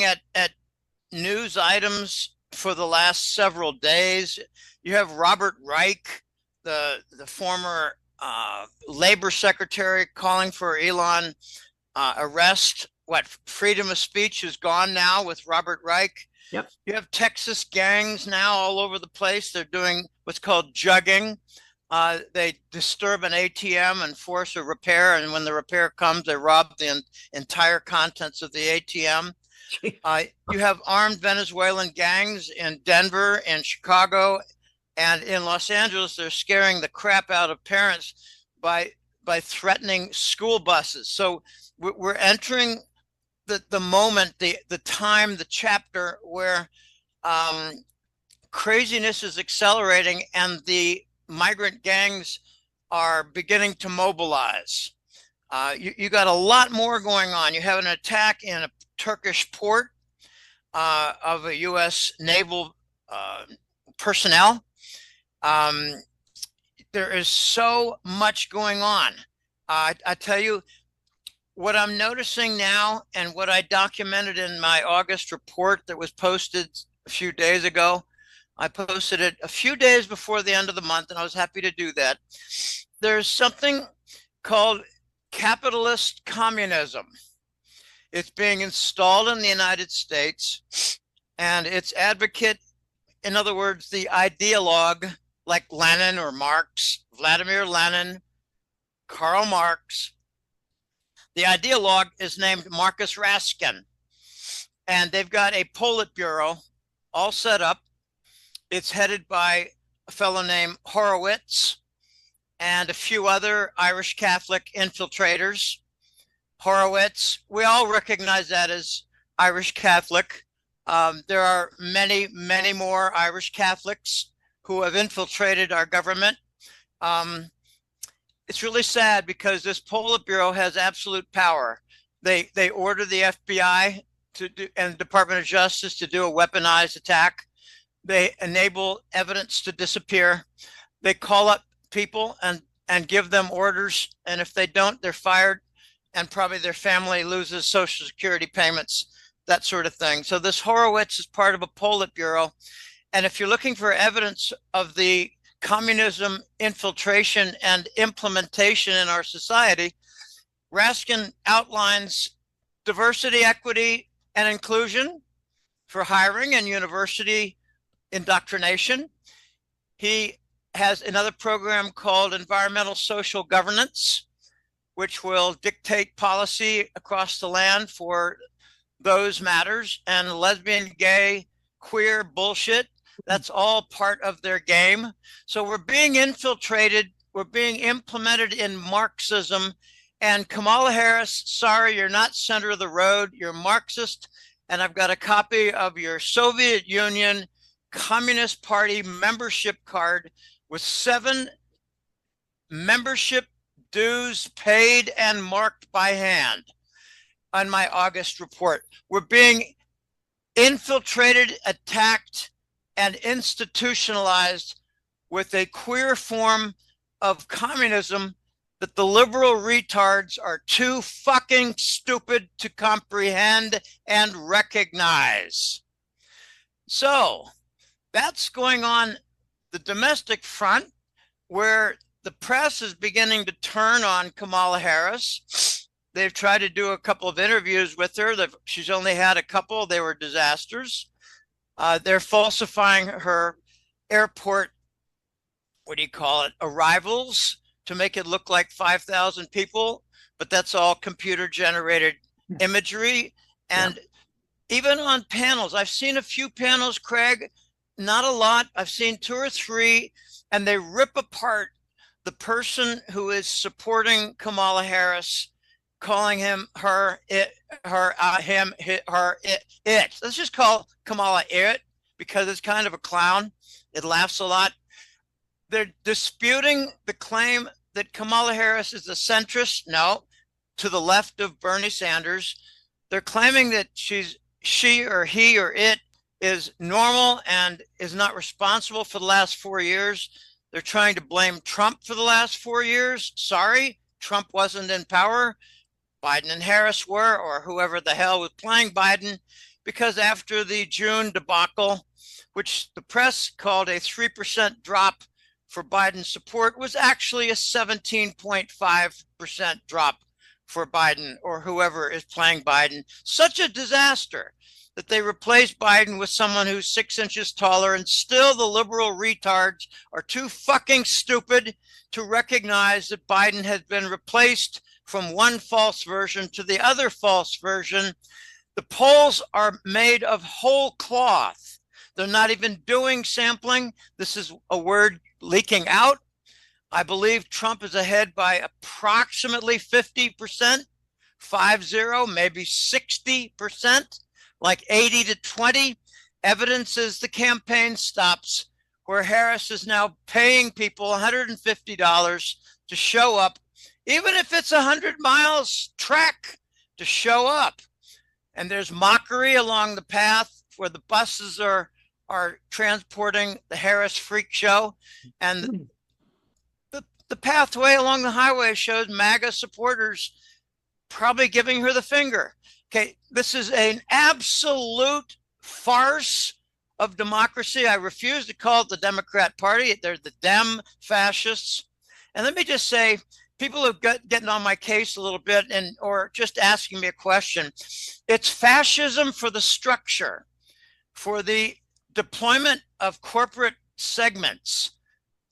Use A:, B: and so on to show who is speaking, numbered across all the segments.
A: at news items for the last several days. You have Robert Reich, the former labor secretary, calling for Elon arrest. What, freedom of speech is gone now with Robert Reich.
B: Yep.
A: You have Texas gangs now all over the place. They're doing what's called jugging. They disturb an ATM and force a repair, and when the repair comes, they rob the entire contents of the ATM. You have armed Venezuelan gangs in Denver and Chicago, and in Los Angeles. They're scaring the crap out of parents by threatening school buses. So we're entering the moment, the time, the chapter where craziness is accelerating and the migrant gangs are beginning to mobilize. You got a lot more going on. You have an attack in a Turkish port of a U.S. naval personnel. There is so much going on. I tell you, what I'm noticing now and what I documented in my August report that was posted a few days ago, I posted it a few days before the end of the month, and I was happy to do that. There's something called capitalist communism. It's being installed in the United States, and its advocate, in other words, the ideologue, like Lenin or Marx, Vladimir Lenin, Karl Marx. The ideologue is named Marcus Raskin, and they've got a Politburo all set up. It's headed by a fellow named Horowitz and a few other Irish Catholic infiltrators. Horowitz, we all recognize that as Irish Catholic. There are many, many more Irish Catholics who have infiltrated our government. It's really sad because this Politburo has absolute power. They order the FBI to do, and Department of Justice to do a weaponized attack. They enable evidence to disappear. They call up people and give them orders, and if they don't, they're fired, and probably their family loses Social Security payments, that sort of thing. So this Horowitz is part of a Politburo, and if you're looking for evidence of the communism infiltration and implementation in our society, Raskin outlines diversity, equity, and inclusion for hiring and university indoctrination. He has another program called environmental social governance, which will dictate policy across the land for those matters, and lesbian, gay, queer bullshit. That's all part of their game. So we're being infiltrated. We're being implemented in Marxism. And Kamala Harris, sorry, you're not center of the road. You're Marxist. And I've got a copy of your Soviet Union Communist Party membership card with 7 membership dues paid and marked by hand on my August report. We're being infiltrated, attacked, and institutionalized with a queer form of communism that the liberal retards are too fucking stupid to comprehend and recognize. So that's going on the domestic front, where the press is beginning to turn on Kamala Harris. They've tried to do a couple of interviews with her. She's only had a couple. They were disasters. They're falsifying her airport, what do you call it, arrivals to make it look like 5,000 people, but that's all computer generated imagery. And even on panels, I've seen a few panels, Craig, not a lot. I've seen 2 or 3, and they rip apart the person who is supporting Kamala Harris, calling him, her, it, her, him, her, it. Let's just call Kamala it, because it's kind of a clown. It laughs a lot. They're disputing the claim that Kamala Harris is a centrist. No, to the left of Bernie Sanders. They're claiming that she or he or it is normal and is not responsible for the last 4 years. They're trying to blame Trump for the last 4 years. Sorry, Trump wasn't in power. Biden and Harris were, or whoever the hell was playing Biden. because after the June debacle, which the press called a 3% drop for Biden's support, was actually a 17.5% drop for Biden or whoever is playing Biden. Such a disaster that they replaced Biden with someone who's 6 inches taller, and still the liberal retards are too fucking stupid to recognize that Biden has been replaced from one false version to the other false version. The polls are made of whole cloth. They're not even doing sampling. This is a word leaking out. I believe Trump is ahead by approximately 50%, 50, maybe 60%, like 80 to 20. Evidence is the campaign stops, where Harris is now paying people $150 to show up, even if it's 100 miles trek to show up. And there's mockery along the path where the buses are transporting the Harris freak show, and the pathway along the highway shows MAGA supporters probably giving her the finger. Okay, this is an absolute farce of democracy. I refuse to call it the Democrat Party. They're the Dem fascists. And let me just say, people have getting on my case a little bit or just asking me a question. It's fascism for the structure, for the deployment of corporate segments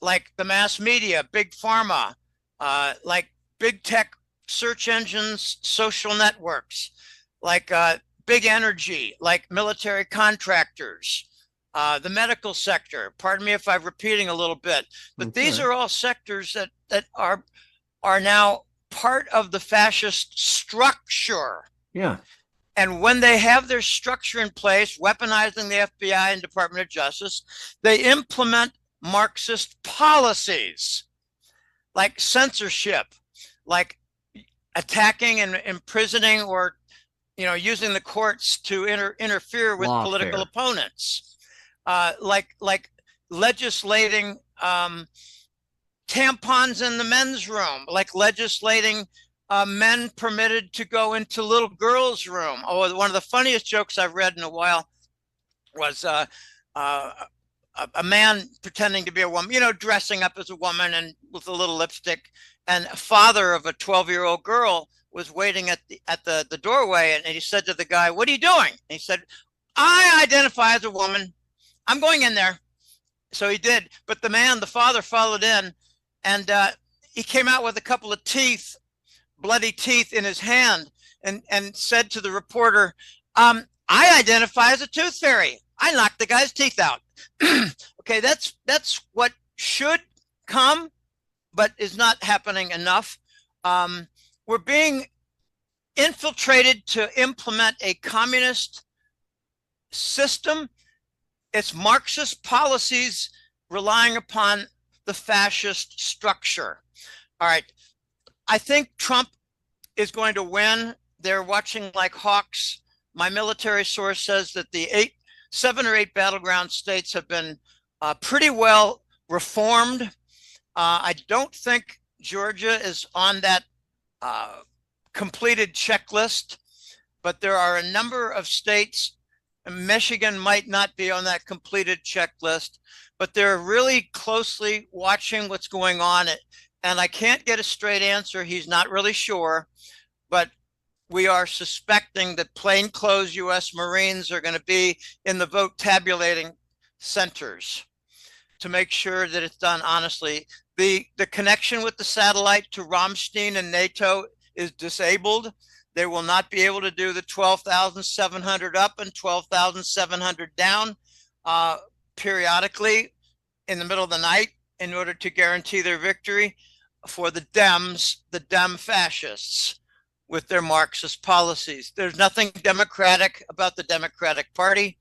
A: like the mass media, big pharma, like big tech search engines, social networks, like big energy, like military contractors, the medical sector. Pardon me if I'm repeating a little bit, but these are all sectors that are now part of the fascist structure.
B: Yeah.
A: And when they have their structure in place, weaponizing the FBI and Department of Justice, they implement Marxist policies like censorship, like attacking and imprisoning or using the courts to interfere with political opponents, like legislating tampons in the men's room, like legislating men permitted to go into little girls' room. Oh, one of the funniest jokes I've read in a while was a man pretending to be a woman, dressing up as a woman and with a little lipstick, and a father of a 12-year-old girl was waiting at the doorway, and he said to the guy, "What are you doing?" And he said, "I identify as a woman. I'm going in there." So he did, but the father followed in, and he came out with a couple of teeth, bloody teeth in his hand, and said to the reporter, "I identify as a tooth fairy. I knocked the guy's teeth out." Okay, that's what should come, but is not happening enough. We're being infiltrated to implement a communist system. It's Marxist policies relying upon the fascist structure. All right, I think Trump is going to win. They're watching like hawks. My military source says that the 7 or 8 battleground states have been pretty well reformed. I don't think Georgia is on that completed checklist, but there are a number of states. Michigan might not be on that completed checklist, but they're really closely watching what's going on. And I can't get a straight answer. He's not really sure, but we are suspecting that plainclothes U.S. Marines are going to be in the vote tabulating centers to make sure that it's done honestly. The connection with the satellite to Ramstein and NATO is disabled. They will not be able to do the 12,700 up and 12,700 down periodically in the middle of the night in order to guarantee their victory for the Dems, the Dem fascists, with their Marxist policies. There's nothing democratic about the Democratic Party.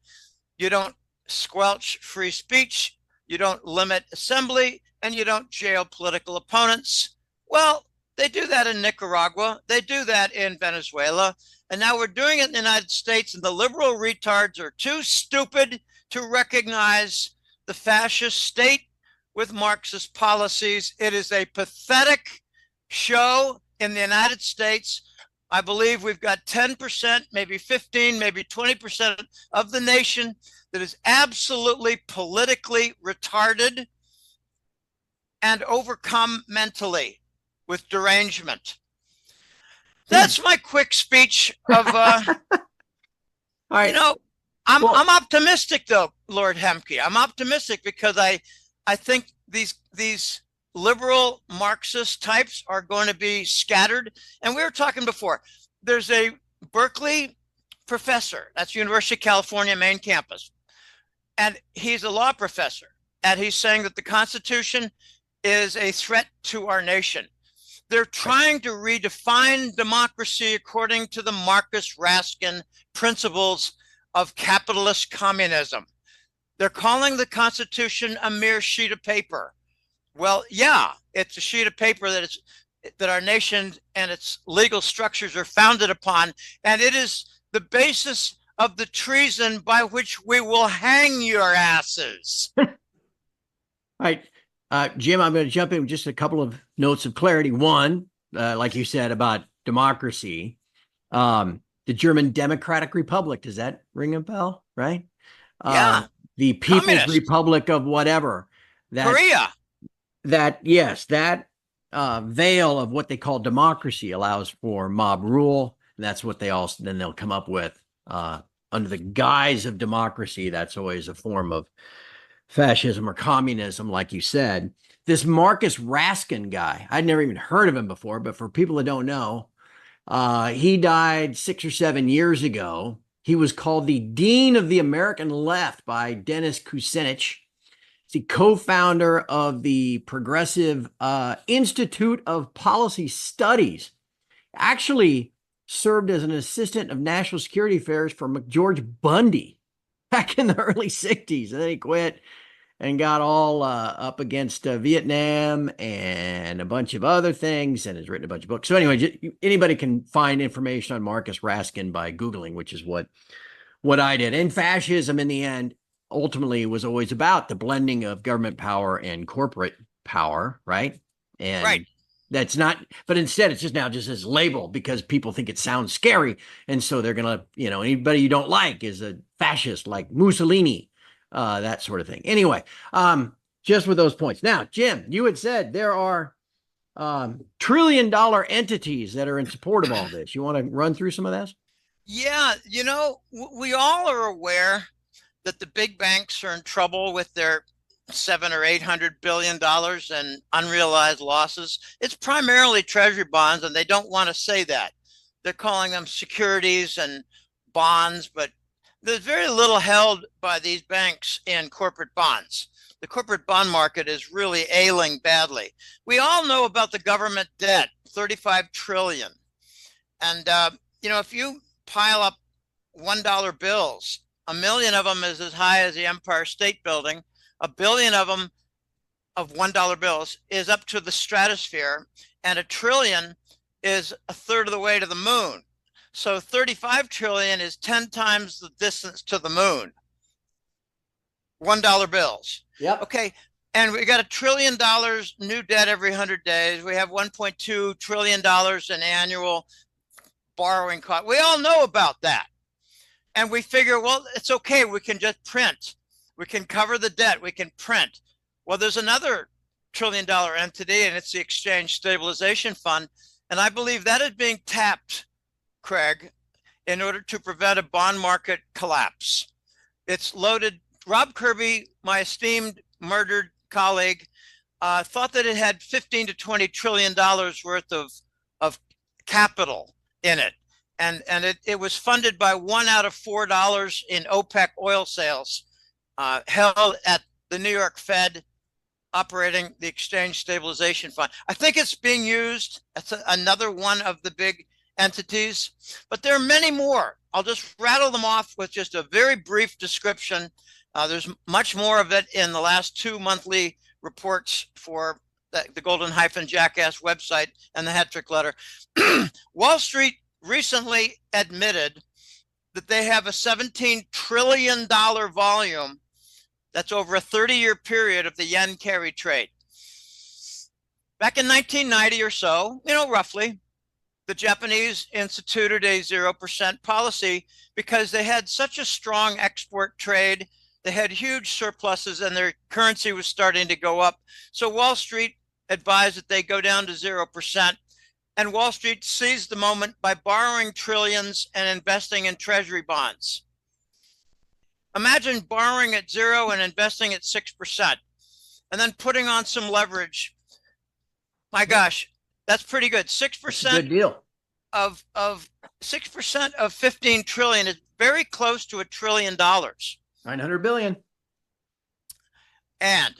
A: You don't squelch free speech, you don't limit assembly, and you don't jail political opponents. Well, they do that in Nicaragua, they do that in Venezuela, and now we're doing it in the United States, and the liberal retards are too stupid to recognize the fascist state with Marxist policies. It is a pathetic show in the United States. I believe we've got 10%, maybe 15, maybe 20% of the nation that is absolutely politically retarded and overcome mentally with derangement.
B: Yeah.
A: That's my quick speech of,
B: All
A: you
B: right.
A: know, I'm
B: Well,
A: optimistic though, Lord Hemke. I'm optimistic because I think these liberal Marxist types are going to be scattered. And we were talking before. There's a Berkeley professor, that's University of California main campus, and he's a law professor, and he's saying that the Constitution is a threat to our nation. They're
B: right.
A: trying to redefine democracy according to the Marcus Raskin principles of capitalist communism. They're calling the Constitution a mere sheet of paper. Well, yeah, it's a sheet of paper that our nation and its legal structures are founded upon, and it is the basis of the treason by which we will hang your asses.
B: All right. Jim, I'm going to jump in with just a couple of notes of clarity. One, like you said about democracy, the German Democratic Republic, does that ring a bell? Right. Uh,
A: Yeah,
B: the People's
A: communist,
B: Republic of whatever. That
A: Korea.
B: yes, that veil of what they call democracy allows for mob rule. And that's what then they'll come up with under the guise of democracy. That's always a form of fascism or communism, like you said. This Marcus Raskin guy, I'd never even heard of him before, but for people that don't know, he died 6 or 7 years ago. He was called the Dean of the American Left by Dennis Kucinich. He's the co-founder of the Progressive Institute of Policy Studies. Actually served as an assistant of national security affairs for McGeorge Bundy back in the early 60s. And then he quit and got all up against Vietnam and a bunch of other things and has written a bunch of books. So anyway, anybody can find information on Marcus Raskin by Googling, which is what I did. And fascism in the end ultimately was always about the blending of government power and corporate power, right?
A: Right.
B: And that's not, but instead it's just now just this label because people think it sounds scary. And so they're going to, anybody you don't like is a fascist like Mussolini, that sort of thing. Anyway, just with those points. Now, Jim, you had said there are trillion-dollar entities that are in support of all this. You want to run through some of this?
A: Yeah, we all are aware that the big banks are in trouble with their 700 or 800 billion dollars in unrealized losses. It's primarily treasury bonds, and they don't want to say that. They're calling them securities and bonds, but there's very little held by these banks in corporate bonds. The corporate bond market is really ailing badly. We all know about the government debt, 35 trillion. And if you pile up $1 bills, a million of them is as high as the Empire State Building. A billion of them of $1 bills is up to the stratosphere, and a trillion is a third of the way to the moon. So 35 trillion is 10 times the distance to the moon. $1 bills.
B: Yep.
A: Okay. And we got $1 trillion new debt every 100 days. We have $1.2 trillion in annual borrowing cost. We all know about that. And we figure, well, it's okay. We can just print. We can cover the debt. We can print. Well, there's another $1 trillion entity, and it's the Exchange Stabilization Fund. And I believe that is being tapped, Craig, in order to prevent a bond market collapse. It's loaded. Rob Kirby, my esteemed murdered colleague, thought that it had 15 to 20 trillion dollars worth of capital in it. And it was funded by $1 out of $4 in OPEC oil sales, held at the New York Fed, operating the Exchange Stabilization Fund. I think it's being used. That's another one of the big entities, but there are many more. I'll just rattle them off with just a very brief description. There's much more of it in the last 2 monthly reports for the Golden-Jackass website and the Hat Trick letter. Wall Street recently admitted that they have a $17 trillion volume that's over a 30-year period of the yen carry trade. Back in 1990 or so, roughly, the Japanese instituted a 0% policy because they had such a strong export trade. They had huge surpluses and their currency was starting to go up. So Wall Street advised that they go down to 0%. And Wall Street seized the moment by borrowing trillions and investing in treasury bonds. Imagine borrowing at 0 and investing at 6%, and then putting on some leverage. My gosh, that's pretty good. 6%.
B: Good deal.
A: Of 6% of 15 trillion is very close to $1 trillion.
B: 900 billion.
A: And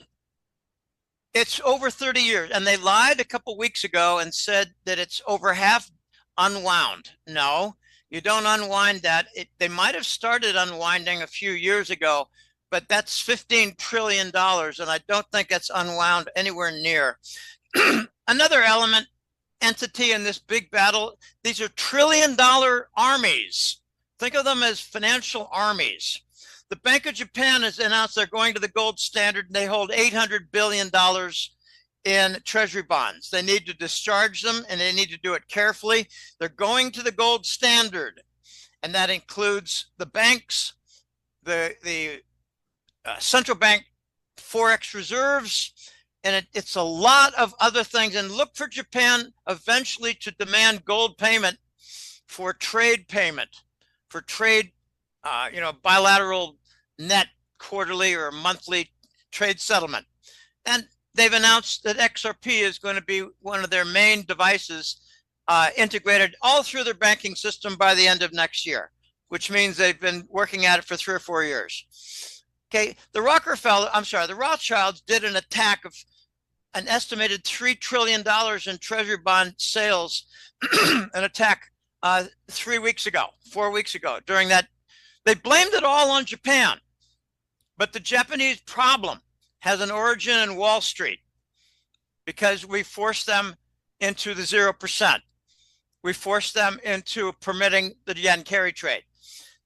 A: it's over 30 years. And they lied a couple weeks ago and said that it's over half unwound. No, you don't unwind that. They might have started unwinding a few years ago, but that's $15 trillion. And I don't think it's unwound anywhere near. Another entity in this big battle, these are trillion-dollar armies. Think of them as financial armies. The Bank of Japan has announced they're going to the gold standard, and they hold $800 billion in treasury bonds. They need to discharge them, and they need to do it carefully. They're going to the gold standard, and that includes the banks, the central bank forex reserves, and it's a lot of other things. And look for Japan eventually to demand gold payment for trade payment, for trade, bilateral net quarterly or monthly trade settlement. And they've announced that XRP is going to be one of their main devices integrated all through their banking system by the end of next year, which means they've been working at it for 3 or 4 years. Okay, the Rothschilds did an attack of an estimated $3 trillion in treasury bond sales, an attack 4 weeks ago. During that, they blamed it all on Japan. But the Japanese problem has an origin in Wall Street because we forced them into the 0%. We forced them into permitting the yen carry trade.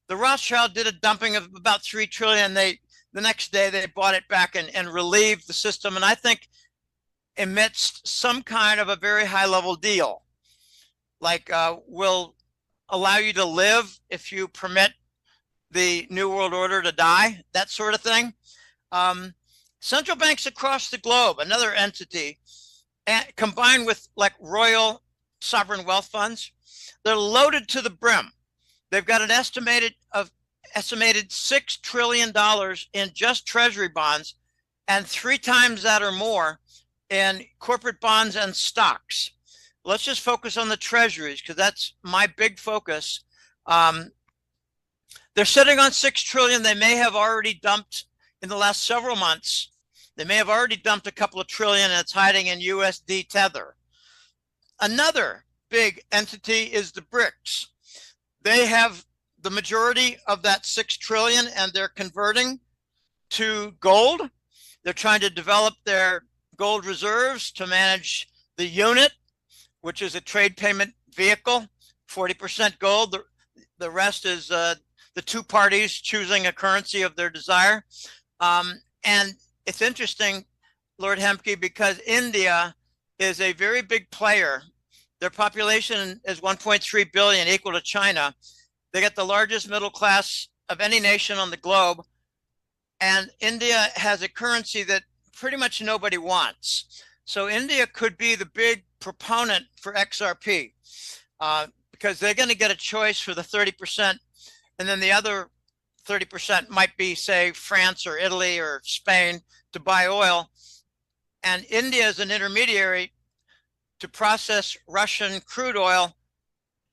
A: The Rothschild did a dumping of about $3 trillion. The next day they bought it back and relieved the system. And I think amidst some kind of a very high level deal, like will allow you to live if you permit the New World Order to die, that sort of thing. Central banks across the globe, another entity, combined with like royal sovereign wealth funds, they're loaded to the brim. They've got an estimated $6 trillion in just treasury bonds, and 3 times that or more in corporate bonds and stocks. Let's just focus on the treasuries because that's my big focus. They're sitting on $6 trillion. They may have already dumped in the last several months. They may have already dumped a couple of trillion, and it's hiding in USD Tether. Another big entity is the BRICS. They have the majority of that $6 trillion, and they're converting to gold. They're trying to develop their gold reserves to manage the unit, which is a trade payment vehicle, 40% gold. The rest is the 2 parties choosing a currency of their desire. And it's interesting, Lord Hemke, because India is a very big player. Their population is 1.3 billion, equal to China. They got the largest middle class of any nation on the globe. And India has a currency that pretty much nobody wants. So India could be the big proponent for XRP because they're going to get a choice for the 30%. And then the other 30% might be, say, France or Italy or Spain to buy oil. And India is an intermediary to process Russian crude oil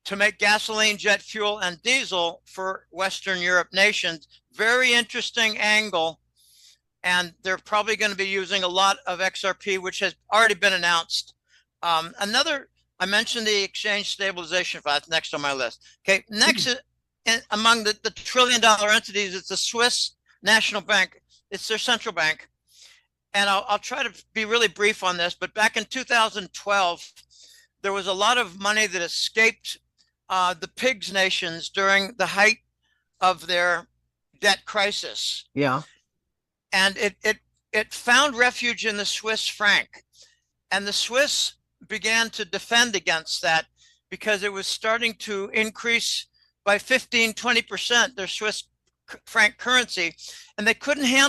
A: to make gasoline, jet fuel, and diesel for Western Europe nations. Very interesting angle. And they're probably going to be using a lot of XRP, which has already been announced. I mentioned the exchange stabilization fund next on my list. Okay, next among the $1 trillion entities, it's the Swiss National Bank. It's their central bank. And I'll try to be really brief on this, but back in 2012, there was a lot of money that escaped the PIGS nations during the height of their debt crisis.
B: Yeah.
A: And it found refuge in the Swiss franc. And the Swiss began to defend against that. because it was starting to increase by 15, 20% their Swiss franc currency, and they couldn't handle